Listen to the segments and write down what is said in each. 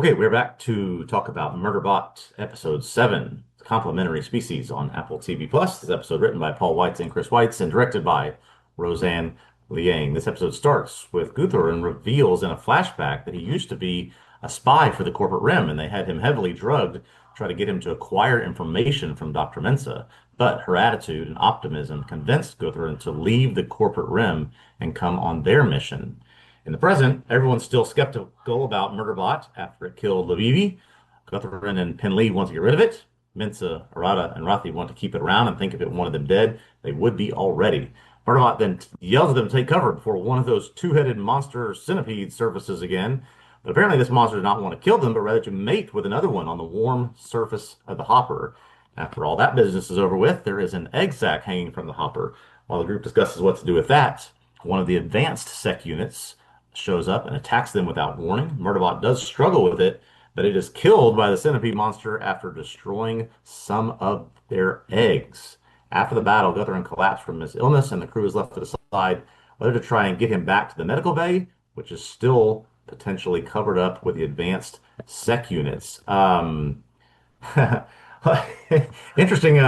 Okay, we're back to talk about Murderbot Episode 7, Complementary Species on Apple TV Plus. This episode written by Paul Weitz and Chris Weitz and directed by Roseanne Liang. This episode starts with Guthor and reveals in a flashback that he used to be a spy for the corporate rim, and they had him heavily drugged to try to get him to acquire information from Dr. Mensa. But her attitude and optimism convinced Guthor to leave the corporate rim and come on their mission. In the present, everyone's still skeptical about Murderbot after it killed Lavivi. Guthrin and Penlee want to get rid of it. Mensa, Arata, and Rathi want to keep it around and think if it wanted them dead, they would be already. Murderbot then yells at them to take cover before one of those two-headed monster centipedes surfaces again. But apparently this monster does not want to kill them, but rather to mate with another one on the warm surface of the hopper. After all that business is over with, there is an egg sac hanging from the hopper. While the group discusses what to do with that, one of the advanced sec units shows up and attacks them without warning. Murderbot does struggle with it, but it is killed by the centipede monster after destroying some of their eggs. After the battle, Guthrum collapsed from his illness, and the crew is left to decide whether to try and get him back to the medical bay, which is still potentially covered up with the advanced sec units. Interesting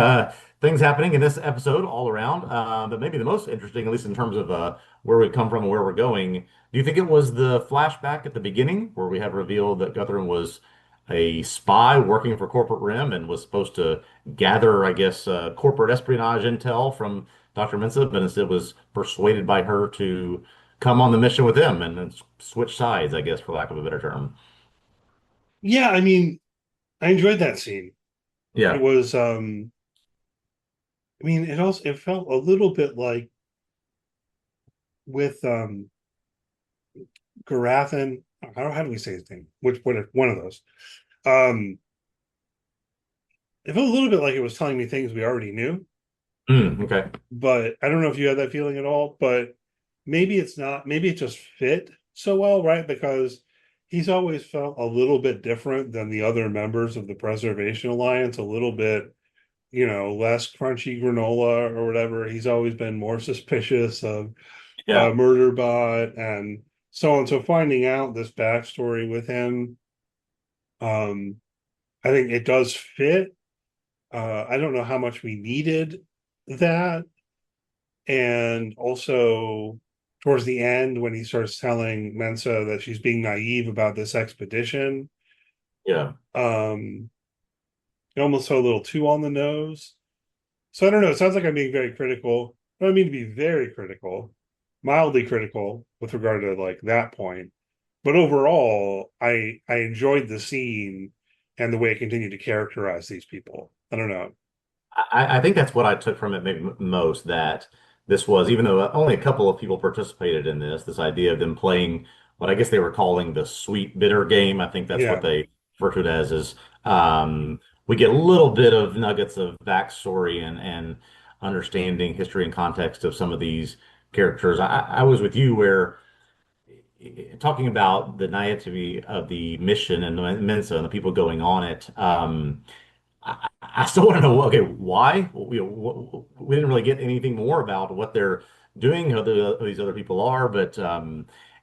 things happening in this episode all around, but maybe the most interesting, at least in terms of where we come from and where we're going. Do you think it was the flashback at the beginning where we had revealed that Guthrum was a spy working for Corporate Rim and was supposed to gather, I guess, corporate espionage intel from Dr. Mensa, but instead was persuaded by her to come on the mission with him and then switch sides, I guess, for lack of a better term? Yeah, I mean, I enjoyed that scene. It Yeah. was it felt a little bit like with Garathan. How do we say his name? Which one of those? Um it felt a little bit like it was telling me things we already knew, Okay. but I don't know if you had that feeling at all, but maybe it's not, maybe it just fit so well, right? Because he's always felt a little bit different than the other members of the Preservation Alliance, a little bit less crunchy granola or whatever. He's always been more suspicious of Yeah. Murderbot and so on. So finding out this backstory with him, um, I think it does fit. I don't know how much we needed that. And also towards the end, when he starts telling Mensa that she's being naive about this expedition, Yeah. um, it almost felt a little too on the nose. So I don't know. It sounds like I'm being very critical. I don't mean to be very critical, mildly critical with regard to like that point. But overall, I enjoyed the scene and the way it continued to characterize these people. I don't know. I think that's what I took from it maybe most, that this was, even though only a couple of people participated in this idea of them playing what I guess they were calling the sweet bitter game. I think that's what Yeah. they refer to it as, is we get a little bit of nuggets of backstory and understanding history and context of some of these characters. I was with you where talking about the naivety of the mission and the Mensa and the people going on it. I still want to know, okay, why? We didn't really get anything more about what they're doing, who these other people are, but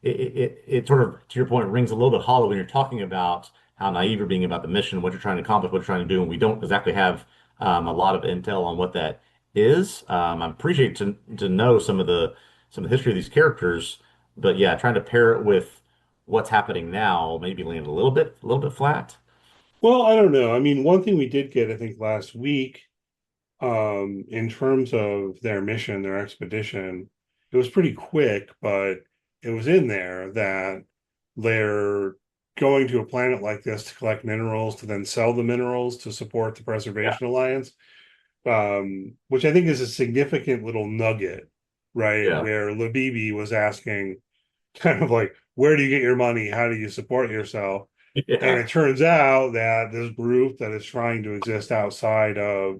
it sort of, to your point, rings a little bit hollow when you're talking about how naive you're being about the mission, what you're trying to accomplish, what you're trying to do, and we don't exactly have a lot of intel on what that is. I appreciate to know some of the history of these characters, but yeah, trying to pair it with what's happening now maybe landed a little bit flat. Well, I don't know. I mean, one thing we did get, I think, last week, in terms of their mission, their expedition, it was pretty quick, but it was in there that they're going to a planet like this to collect minerals to then sell the minerals to support the Yeah, Preservation Alliance, which I think is a significant little nugget, right? yeah, Where Labibi was asking, kind of like, where do you get your money? How do you support yourself? And yeah. it turns out that this group that is trying to exist outside of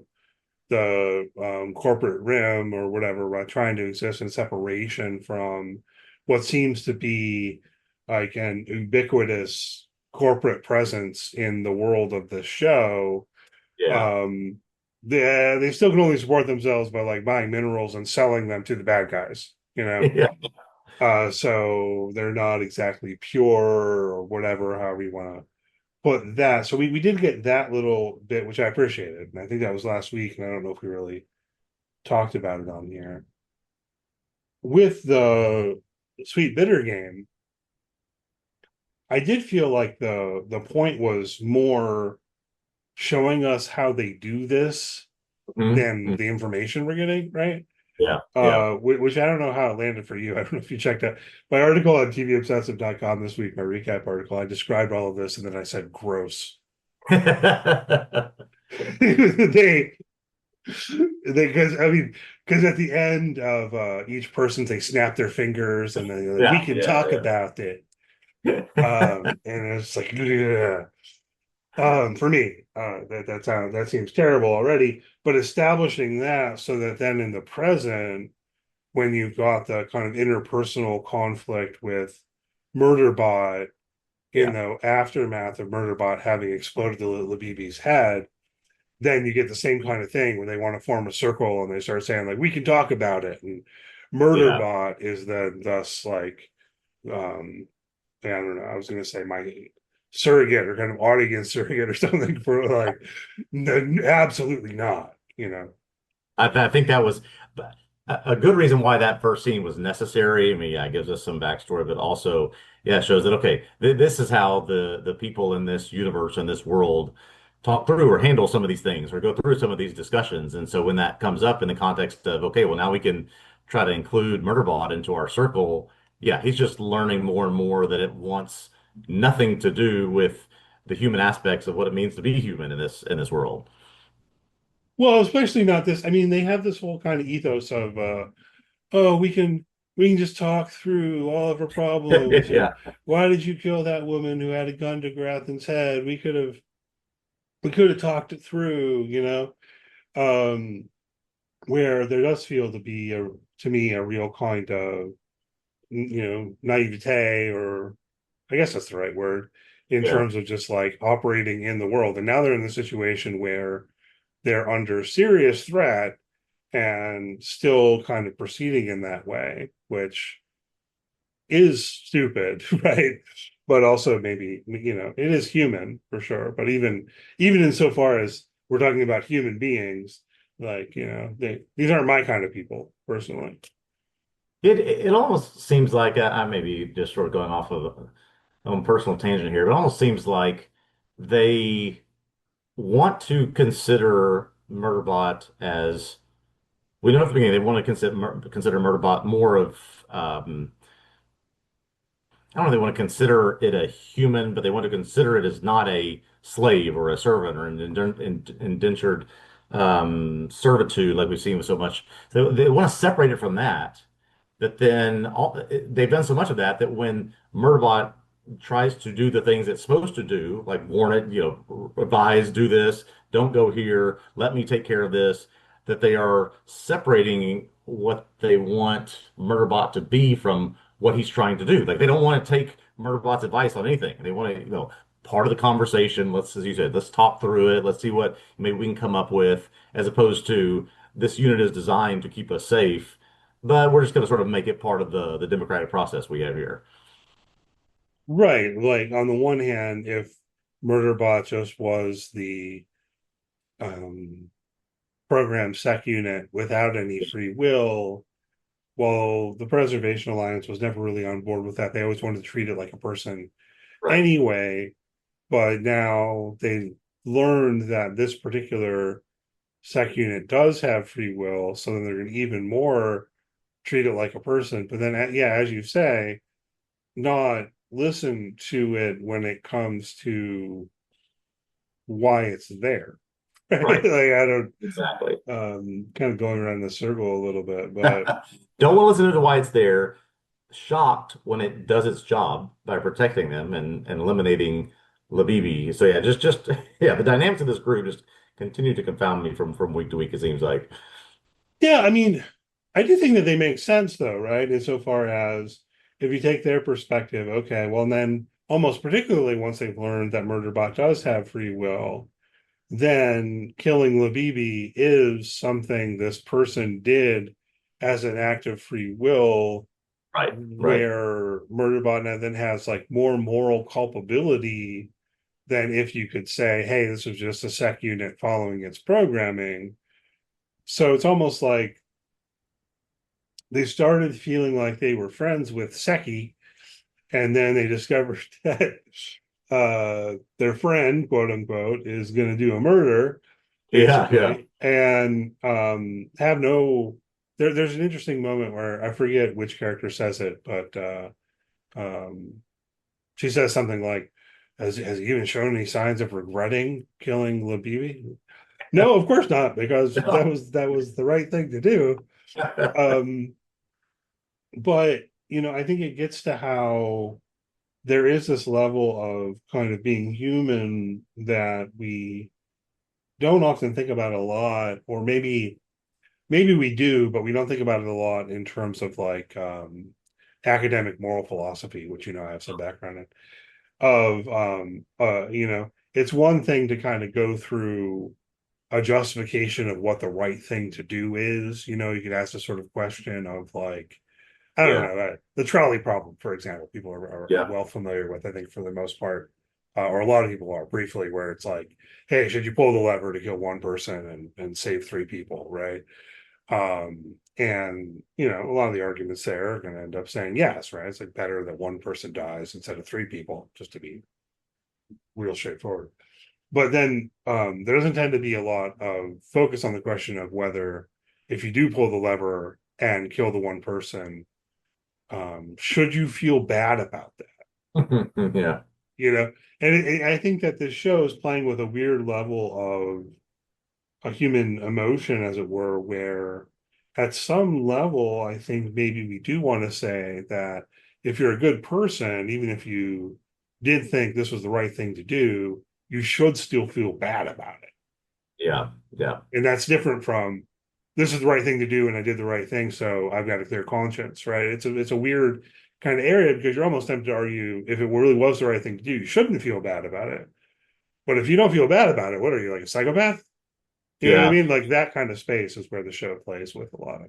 the corporate rim or whatever, right, trying to exist in separation from what seems to be like an ubiquitous corporate presence in the world of the show. Yeah. Um, they still can only support themselves by like buying minerals and selling them to the bad guys, you know. Yeah. So they're not exactly pure or whatever, however you want to but that, so we did get that little bit, which I appreciated. And I think that was last week, and I don't know if we really talked about it on here. With the sweet bitter game, I did feel like the point was more showing us how they do this than Mhm. the information we're getting, right? Yeah, yeah. Which I don't know how it landed for you. I don't know if you checked out my article on tvobsessive.com this week, my recap article. I described all of this and then I said gross. they because I mean, because at the end of each person they snap their fingers and then like, we Yeah, can talk yeah, about it. yeah. And it's like yeah. For me, that seems terrible already. But establishing that so that then in the present, when you've got the kind of interpersonal conflict with Murderbot in Yeah. the aftermath of Murderbot having exploded the Labibi's head, then you get the same kind of thing when they want to form a circle and they start saying like we can talk about it, and Yeah. Murderbot is then thus like um I don't know, I was gonna say my surrogate or kind of audience surrogate or something for like absolutely not, you know. I think that was a good reason why that first scene was necessary. I mean, yeah, it gives us some backstory, but also, yeah, it shows that okay, this is how the people in this universe and this world talk through or handle some of these things or go through some of these discussions. And so when that comes up in the context of okay, well now we can try to include Murderbot into our circle. Yeah, he's just learning more and more that it wants nothing to do with the human aspects of what it means to be human in this world. Well, especially not this. I mean, they have this whole kind of ethos of oh, we can just talk through all of our problems, and Yeah. why did you kill that woman who had a gun to Grathan's head? We could have talked it through, you know. Um, where there does feel to be to me a real kind of naivete, or I guess that's the right word, in Yeah. terms of just like operating in the world. And now they're in the situation where they're under serious threat and still kind of proceeding in that way, which is stupid, right? But also maybe, it is human for sure. But even insofar as we're talking about human beings, like, these aren't my kind of people personally. It almost seems like I may be just sort of going off of a personal tangent here, but it almost seems like they want to consider Murderbot as we know at the beginning they want to consider Murderbot more of I don't know if they want to consider it a human, but they want to consider it as not a slave or a servant or an indentured servitude like we've seen with so much. So they want to separate it from that. But then they've done so much of that that when Murderbot tries to do the things it's supposed to do, like warn it, advise, do this, don't go here, let me take care of this, that they are separating what they want Murderbot to be from what he's trying to do. Like they don't want to take Murderbot's advice on anything. They want to, part of the conversation. Let's, as you said, let's talk through it. Let's see what maybe we can come up with, as opposed to this unit is designed to keep us safe, but we're just going to sort of make it part of the democratic process we have here. Right. Like on the one hand, if Murderbot just was the um program sec unit without any free will, well, the Preservation Alliance was never really on board with that. They always wanted to treat it like a person Right. anyway. But now they learned that this particular sec unit does have free will, so then they're going to even more treat it like a person. But then, yeah, as you say, not listen to it when it comes to why it's there. Right? Like Right. I don't, Exactly. kind of going around the circle a little bit, but Don't want to listen to why it's there. Shocked when it does its job by protecting them and eliminating Labibi. So yeah, just yeah, the dynamics of this group just continue to confound me from week to week, it seems like. yeah, I mean, I do think that they make sense though, right? Insofar as if you take their perspective, okay, well, and then almost particularly once they've learned that Murderbot does have free will, then killing Labibi is something this person did as an act of free will, Right. Right. where Murderbot now then has like more moral culpability than if you could say, hey, this was just a sec unit following its programming. So it's almost like they started feeling like they were friends with Seki, and then they discovered that their friend, quote unquote, is going to do a murder, Yeah, yeah. basically, and have no. There's an interesting moment where I forget which character says it, but um, she says something like, has he even shown any signs of regretting killing Labibi? No, of course not, because that was the right thing to do. Um, but I think it gets to how there is this level of kind of being human that we don't often think about a lot, or maybe we do, but we don't think about it a lot in terms of like academic moral philosophy, which I have some background in. Of it's one thing to kind of go through a justification of what the right thing to do is. You could ask the sort of question of like, I don't Yeah, know, the trolley problem, for example, people are yeah, well familiar with, I think, for the most part, or a lot of people are briefly, where it's like, hey, should you pull the lever to kill one person and save three people, right? And a lot of the arguments there are going to end up saying yes, right? It's like better that one person dies instead of three people, just to be real straightforward. But then there doesn't tend to be a lot of focus on the question of whether, if you do pull the lever and kill the one person, should you feel bad about that? yeah, You know, and I think that this show is playing with a weird level of a human emotion, as it were, where at some level, I think maybe we do want to say that if you're a good person, even if you did think this was the right thing to do, you should still feel bad about it. yeah, yeah, And that's different from, this is the right thing to do and I did the right thing, so I've got a clear conscience, right? It's a weird kind of area, because you're almost tempted to argue, if it really was the right thing to do, you shouldn't feel bad about it. But if you don't feel bad about it, what are you, like a psychopath? You know what I yeah. mean? Like that kind of space is where the show plays with a lot of.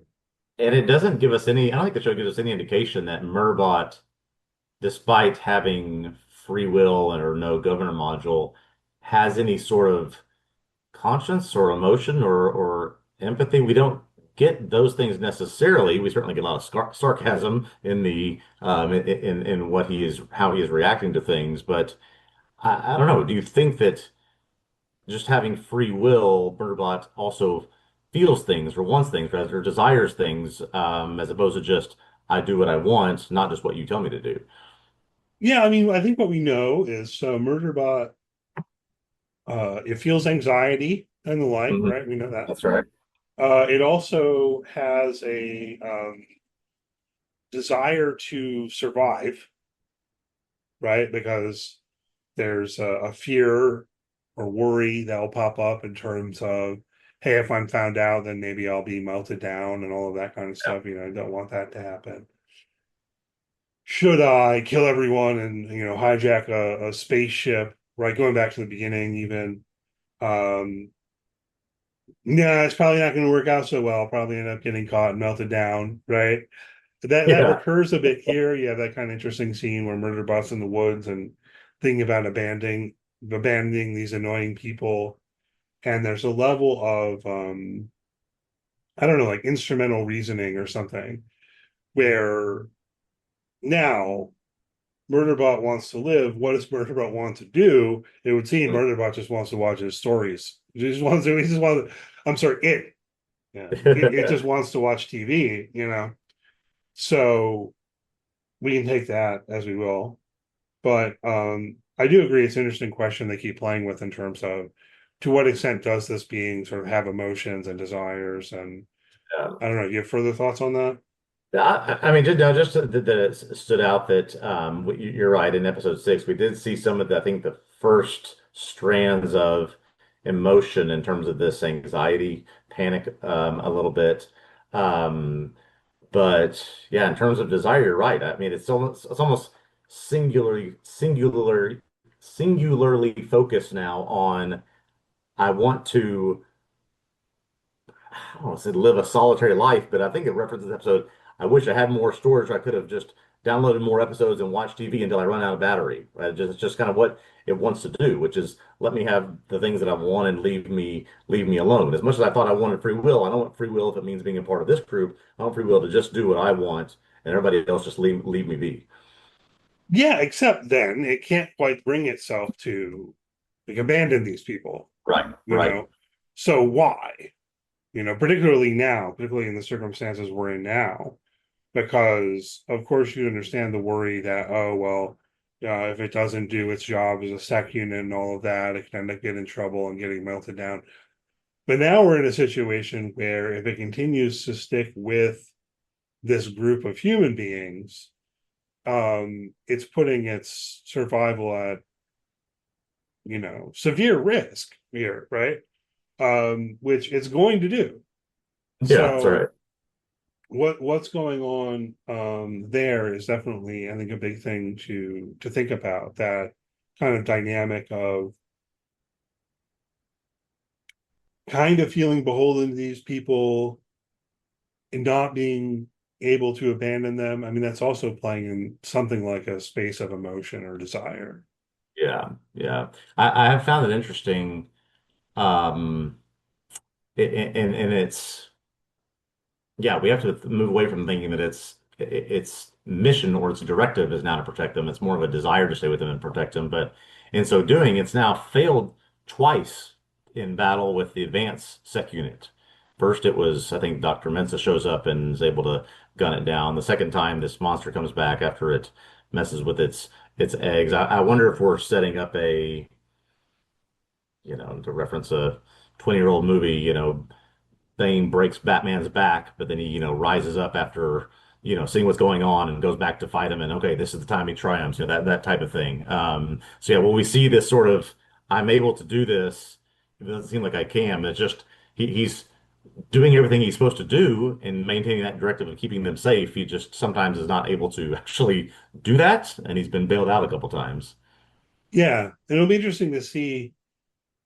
And it doesn't give us any, I don't think the show gives us any indication that Murderbot, despite having free will or no governor module, has any sort of conscience or emotion or empathy. We don't get those things necessarily. We certainly get a lot of sarcasm in the in what he is how he is reacting to things. But I don't know. Do you think that just having free will, Murderbot also feels things or wants things rather or desires things as opposed to just I do what I want, not just what you tell me to do. Yeah, I mean, I think what we know is, Murderbot, it feels anxiety and the like, Hmm. right? We know that. That's right. It also has a desire to survive, right? Because there's a fear or worry that will pop up in terms of, hey, if I'm found out, then maybe I'll be melted down and all of that kind of stuff. I don't want that to happen. Should I kill everyone and hijack a spaceship? Right, going back to the beginning, even. Um, yeah, it's probably not going to work out so well. I'll probably end up getting caught and melted down. Right, that Yeah. recurs a bit here. You have that kind of interesting scene where Murderbot's in the woods and thinking about abandoning these annoying people. And there's a level of I don't know, like instrumental reasoning or something, where now Murderbot wants to live. What does Murderbot want to do? It would seem Murderbot just wants to watch his stories. He just wants to, I'm sorry, it just wants to watch TV. So we can take that as we will. But I do agree it's an interesting question they keep playing with, in terms of, to what extent does this being sort of have emotions and desires? And Yeah. I don't know, do you have further thoughts on that? I mean, just that it stood out that you're right. In episode six, we did see some of the, I think, the first strands of emotion in terms of this anxiety, panic, a little bit. Um, but yeah, in terms of desire, you're right. I mean, it's almost singularly focused now on I want to. I don't want to say live a solitary life, but I think it references the episode. I wish I had more storage. I could have just downloaded more episodes and watched TV until I run out of battery. Right? It's just kind of what it wants to do, which is let me have the things that I want and leave me alone. As much as I thought I wanted free will, I don't want free will if it means being a part of this group. I want free will to just do what I want and everybody else just leave me be. Yeah, except then it can't quite bring itself to like abandon these people, Right, you right. know. So why? Particularly now, particularly in the circumstances we're in now, because of course you understand the worry that, oh well, if it doesn't do its job as a sec unit and all of that, it can end up getting in trouble and getting melted down. But now we're in a situation where if it continues to stick with this group of human beings, it's putting its survival at, severe risk here, right? Which it's going to do. Yeah, that's So right. what's going on there is definitely, I think, a big thing to think about, that kind of dynamic of kind of feeling beholden to these people and not being able to abandon them. I mean, that's also playing in something like a space of emotion or desire. Yeah, yeah. I have found it interesting. Um, and it's yeah, we have to move away from thinking that its mission or its directive is now to protect them. It's more of a desire to stay with them and protect them. But in so doing, it's now failed twice in battle with the advanced sec unit. First, it was, I think, Dr. Mensa shows up and is able to gun it down. The second time, this monster comes back after it messes with its eggs. I wonder if we're setting up to reference a 20-year-old movie, Bane breaks Batman's back, but then he rises up after seeing what's going on and goes back to fight him. And okay, this is the time he triumphs, that type of thing. So yeah, when we see this sort of, I'm able to do this, it doesn't seem like I can. It's just he's doing everything he's supposed to do and maintaining that directive of keeping them safe. He just sometimes is not able to actually do that, and he's been bailed out a couple times. Yeah, it'll be interesting to see,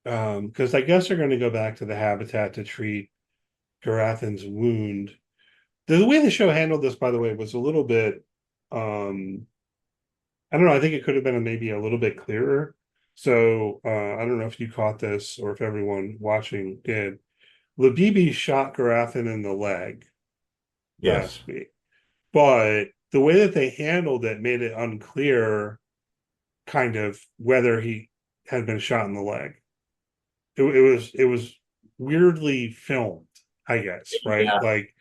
because I guess they're going to go back to the habitat to treat Garathan's wound. The way the show handled this, by the way, was a little bit, um, I don't know. I think it could have been maybe a little bit clearer. So I don't know if you caught this or if everyone watching did. Labibi shot Garathan in the leg Yes. last week, but the way that they handled it made it unclear, kind of, whether he had been shot in the leg. It was weirdly filmed, I guess, right? Yeah. Like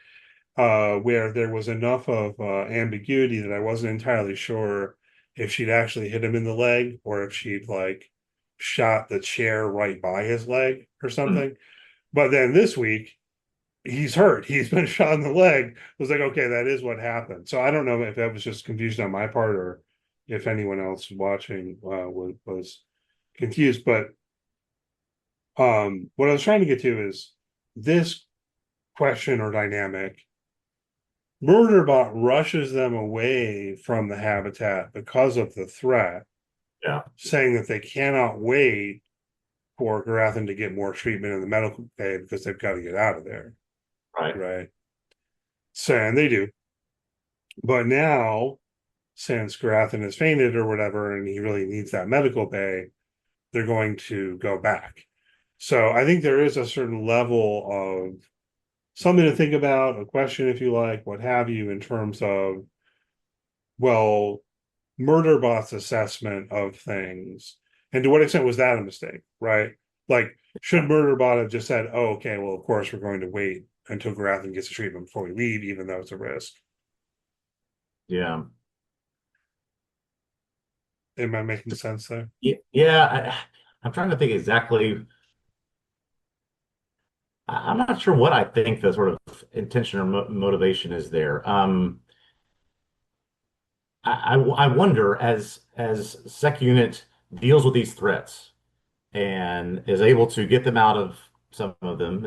where there was enough of ambiguity that I wasn't entirely sure if she'd actually hit him in the leg or if she'd like shot the chair right by his leg or Hmm. something. But then this week, he's hurt. He's been shot in the leg. I was like, okay, that is what happened. So I don't know if that was just confusion on my part or if anyone else watching was confused. But what I was trying to get to is this question or dynamic. Murderbot rushes them away from the habitat because of the threat, Yeah. saying that they cannot wait for Garathan to get more treatment in the medical bay because they've got to get out of there. Right. Right. So, and they do. But now, since Garathan has fainted or whatever, and he really needs that medical bay, they're going to go back. So I think there is a certain level of something to think about, a question, if you like, what have you, in terms of, well, Murderbot's assessment of things, and to what extent was that a mistake, right? Like, should Murderbot have just said, "Oh, okay, well, of course we're going to wait until Garathan gets the treatment before we leave, even though it's a risk." Yeah. Am I making sense there? Yeah. I'm trying to think exactly. I'm not sure what I think the sort of intention or motivation is there. I wonder as Sec Unit deals with these threats and is able to get them out of some of them,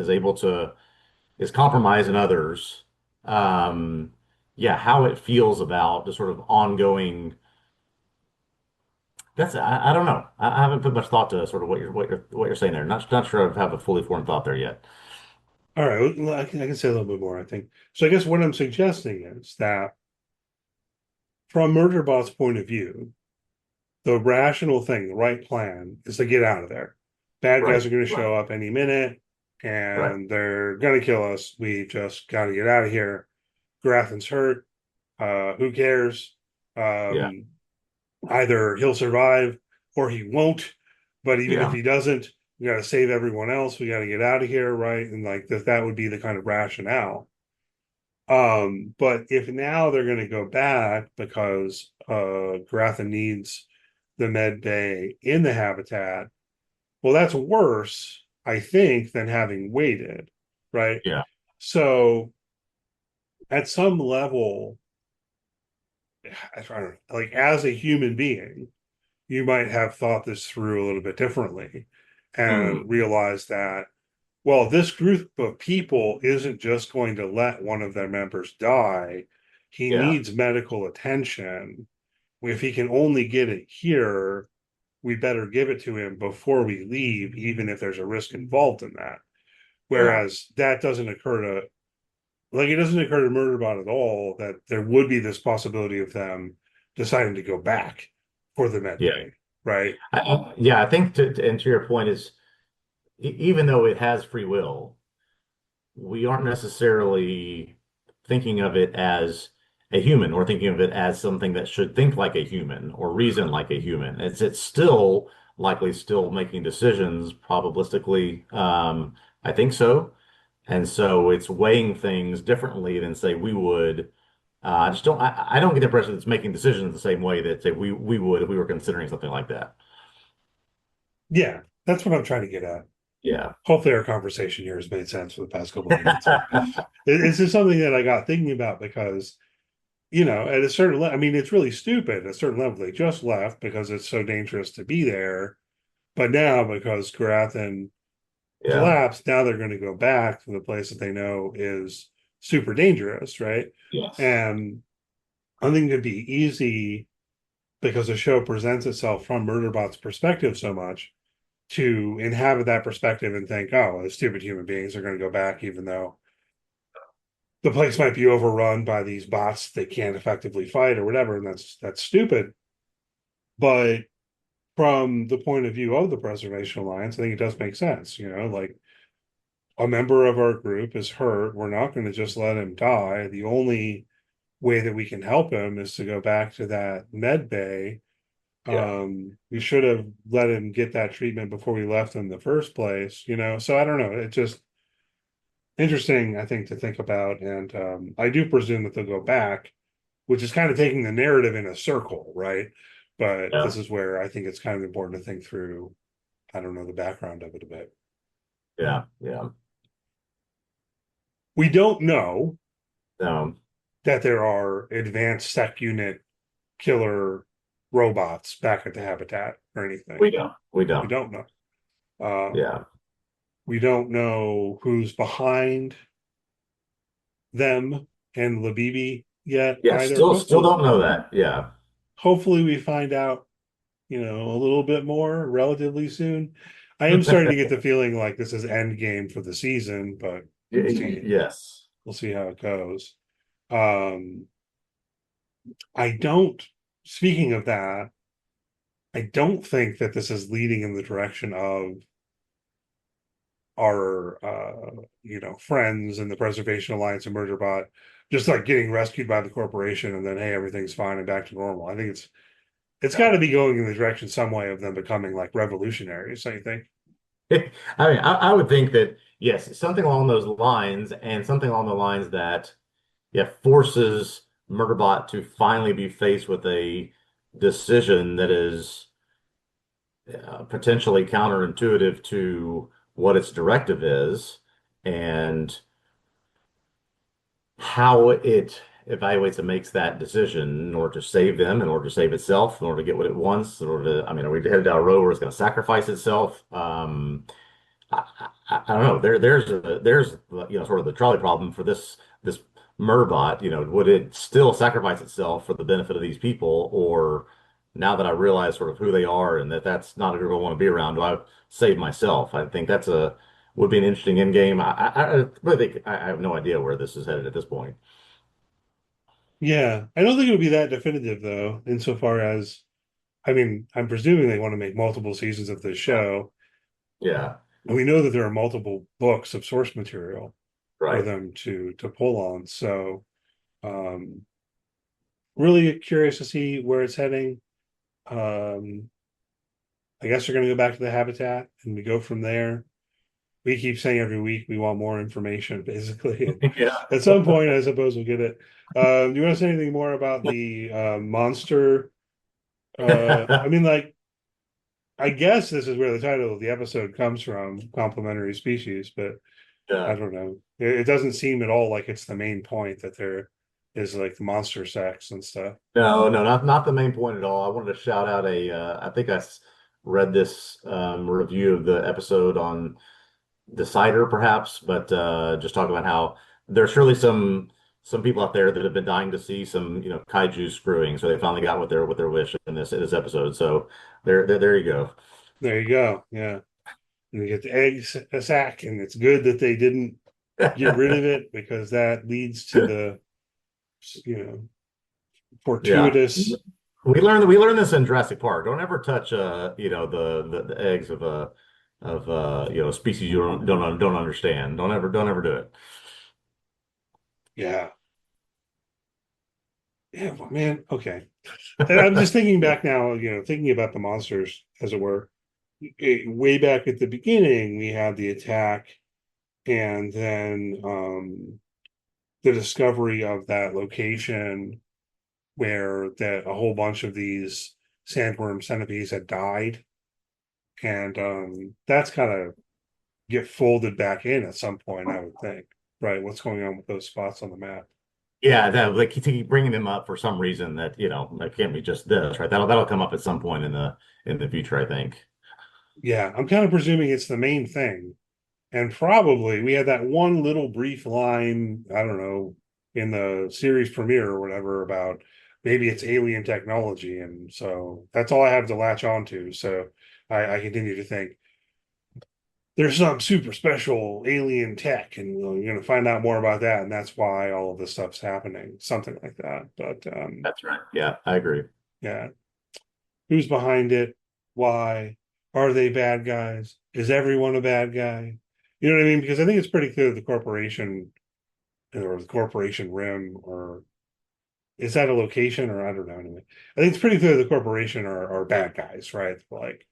is compromised in others. Um, yeah, how it feels about the sort of ongoing. I don't know. I haven't put much thought to sort of what you're saying there. Not sure I have a fully formed thought there yet. All right, well, I can say a little bit more, I think. So I guess what I'm suggesting is that from Murderbot's point of view, the rational thing, the right plan is to get out of there. Bad guys Right. are going to Right. show up any minute Right. and they're going to kill us. We just got to get out of here. Grathan's hurt. Who cares? Yeah. Um, Either he'll survive or he won't. But even if Yeah. he doesn't, we got to save everyone else. We got to get out of here, right? And like that would be the kind of rationale. But if now they're going to go back because Grathan needs the med bay in the habitat, well, that's worse, I think, than having waited, right? Yeah. So at some level, I don't know, like as a human being, you might have thought this through a little bit differently and Mm. realized that, well, this group of people isn't just going to let one of their members die. He Yeah. needs medical attention. If he can only get it here, we better give it to him before we leave, even if there's a risk involved in that. Yeah. Whereas that doesn't occur to, like, it doesn't occur to Murderbot at all that there would be this possibility of them deciding to go back for the med Yeah. bay, right? Yeah. I think and to your point is even though it has free will, we aren't necessarily thinking of it as a human. We're thinking of it as something that should think like a human or reason like a human. It's still likely still making decisions probabilistically. I think so. And so it's weighing things differently than say we would. I just don't. I don't get the impression it's making decisions the same way that say we would if we were considering something like that. Yeah, that's what I'm trying to get at. Yeah. Hopefully, our conversation here has made sense for the past couple of minutes. It's just something that I got thinking about because, at a certain level, I mean, it's really stupid. At a certain level, they just left because it's so dangerous to be there. But now, because Garathan Yeah. collapsed, now they're going to go back to the place that they know is super dangerous, right? Yes. And I think it'd be easy because the show presents itself from Murderbot's perspective so much to inhabit that perspective and think, oh, well, the stupid human beings are going to go back, even though the place might be overrun by these bots they can't effectively fight or whatever, and that's stupid. But from the point of view of the Preservation Alliance, I think it does make sense. Like a member of our group is hurt. We're not going to just let him die. The only way that we can help him is to go back to that med bay. Yeah. We should have let him get that treatment before we left in the first place. So I don't know. It just interesting, I think, to think about. And I do presume that they'll go back, which is kind of taking the narrative in a circle, right? But Yeah. this is where I think it's kind of important to think through, I don't know, the background of it a bit. Yeah. Yeah. We don't know Um, that there are advanced sec unit killer robots back at the habitat or anything. we don't. We We don't. don't know. Um, Yeah. we don't know who's behind them and Labibi yet Yeah. either. Still don't know that. Yeah. Hopefully we find out, a little bit more relatively soon. I am starting to get the feeling like this is end game for the season, but we'll see. Yes. We'll see how it goes. Um, I don't, speaking of that, I don't think that this is leading in the direction of our friends in the Preservation Alliance and Murderbot just like getting rescued by the corporation and then hey, everything's fine and back to normal. I think it's got Yeah. to be going in the direction some way of them becoming like revolutionaries, don't you think? I mean, I would think that yes, something along those lines, and something along the lines that yeah forces Murderbot to finally be faced with a decision that is potentially counterintuitive to what its directive is, and how it evaluates and makes that decision in order to save them, in order to save itself, in order to get what it wants, in order to, I mean, are we headed down a road where it's going to sacrifice itself? I don't know. There's sort of the trolley problem for this Murbot. Would it still sacrifice itself for the benefit of these people, or now that I realize sort of who they are and that that's not a group I want to be around, do I save myself? I think that's a would be an interesting end game. I really think I have no idea where this is headed at this point. Yeah, I don't think it would be that definitive though, insofar as I mean, I'm presuming they want to make multiple seasons of this show, Yeah, and we know that there are multiple books of source material for right. them to pull on. So, um, really curious to see where it's heading. Um, I guess we're going to go back to the habitat and we go from there. We keep saying every week we want more information, basically. And Yeah. at some point, I suppose we'll get it. Do you want to say anything more about the monster? I mean, like, I guess this is where the title of the episode comes from, Complementary Species, but I Yeah. don't know. It doesn't seem at all like it's the main point that there is like monster sex and stuff. No, no, not the main point at all. I wanted to shout out I think read this review of the episode on Decider, perhaps, but just talking about how there's surely some people out there that have been dying to see some, kaiju screwing, so they finally got what their wish in this episode. So there you go. There you go. Yeah. And you get the eggs a sack, and it's good that they didn't get rid of it because that leads to the, you know, Yeah. fortuitous. We learned this in Jurassic Park. Don't ever touch the eggs of species you don't understand. Don't ever do it. Yeah. Yeah, well, man. Okay. And I'm just thinking back now, thinking about the monsters, as it were. Way back at the beginning, we had the attack and then the discovery of that location where that a whole bunch of these sandworm centipedes had died. And that's gotta get folded back in at some point, I would think. Right? What's going on with those spots on the map? Yeah, that like you keep bringing them up for some reason that that can't be just this, right? That'll come up at some point in the future, I think. Yeah, I'm kind of presuming it's the main thing. And probably we had that one little brief line, I don't know, in the series premiere or whatever about maybe it's alien technology. And so that's all I have to latch on to. So I continue to think there's some super special alien tech, and you're going to find out more about that. And that's why all of this stuff's happening, something like that. But That's right. Yeah, I agree. yeah, who's behind it? Why? Are they bad guys? Is everyone a bad guy? You know what I mean? Because I think it's pretty clear the corporation or the corporation rim, or is that a location, or I don't know. Anyway, I think it's pretty clear the corporation are bad guys, right? Like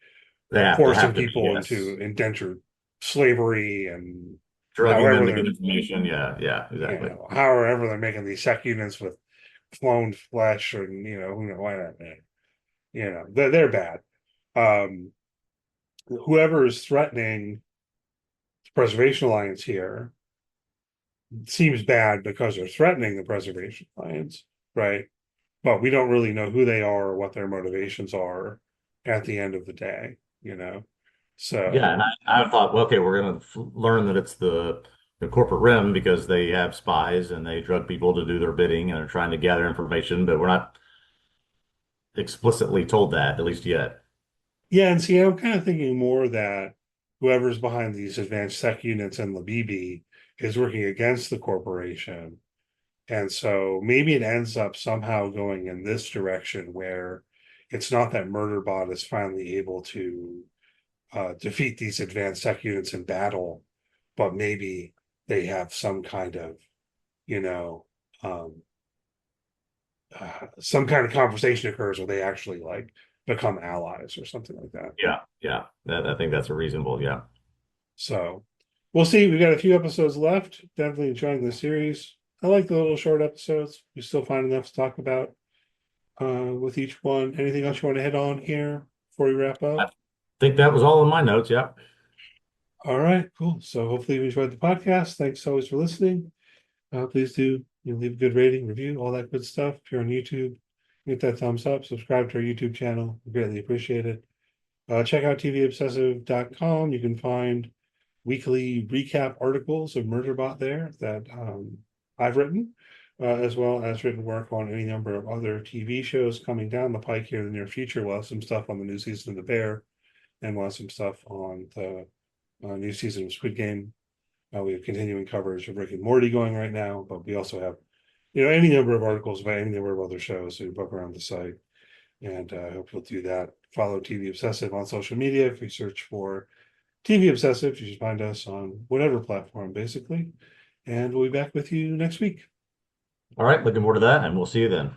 They have forcing to be, people into yes. indentured slavery and Drugging them however to get they're, information. Yeah, yeah, exactly. however they're making these sec units with cloned flesh, and who know why not, man. They're bad. Um, Whoever is threatening the Preservation Alliance here seems bad because they're threatening the Preservation Alliance, right? But we don't really know who they are or what their motivations are at the end of the day, you know? Yeah, and So, I thought, well, okay, we're going to learn that it's the corporate rim because they have spies and they drug people to do their bidding and are trying to gather information, but we're not explicitly told that, at least yet. yeah, and see, I'm kind of thinking more that whoever's behind these advanced tech units in Labibi is working against the corporation. And so maybe it ends up somehow going in this direction where it's not that Murderbot is finally able to defeat these advanced tech units in battle, but maybe they have some kind of, you know, um, some kind of conversation occurs where they actually like become allies or something like that. Yeah, yeah. I think that's a reasonable, yeah. So we'll see. We've got a few episodes left. Definitely enjoying the series. I like the little short episodes. We still find enough to talk about with each one. Anything else you want to hit on here before we wrap up? I think that was all in my notes. Yeah. All right, cool. So hopefully you enjoyed the podcast. Thanks always for listening. Please do leave a good rating, review, all that good stuff. If you're on YouTube, hit that thumbs up, subscribe to our YouTube channel. We greatly appreciate it. Check out tvobsessive.com. You can find weekly recap articles of Murderbot there that I've written, as well as written work on any number of other TV shows coming down the pike here in the near future. We'll have some stuff on the new season of The Bear, and we'll have some stuff on the new season of Squid Game. We have continuing coverage of Rick and Morty going right now, but we also have, any number of articles about any number of other shows. So you book around the site. And I hope you'll do that. Follow TV Obsessive on social media. If you search for TV Obsessive, you should find us on whatever platform, basically. And we'll be back with you next week. All right, looking forward to that, and we'll see you then.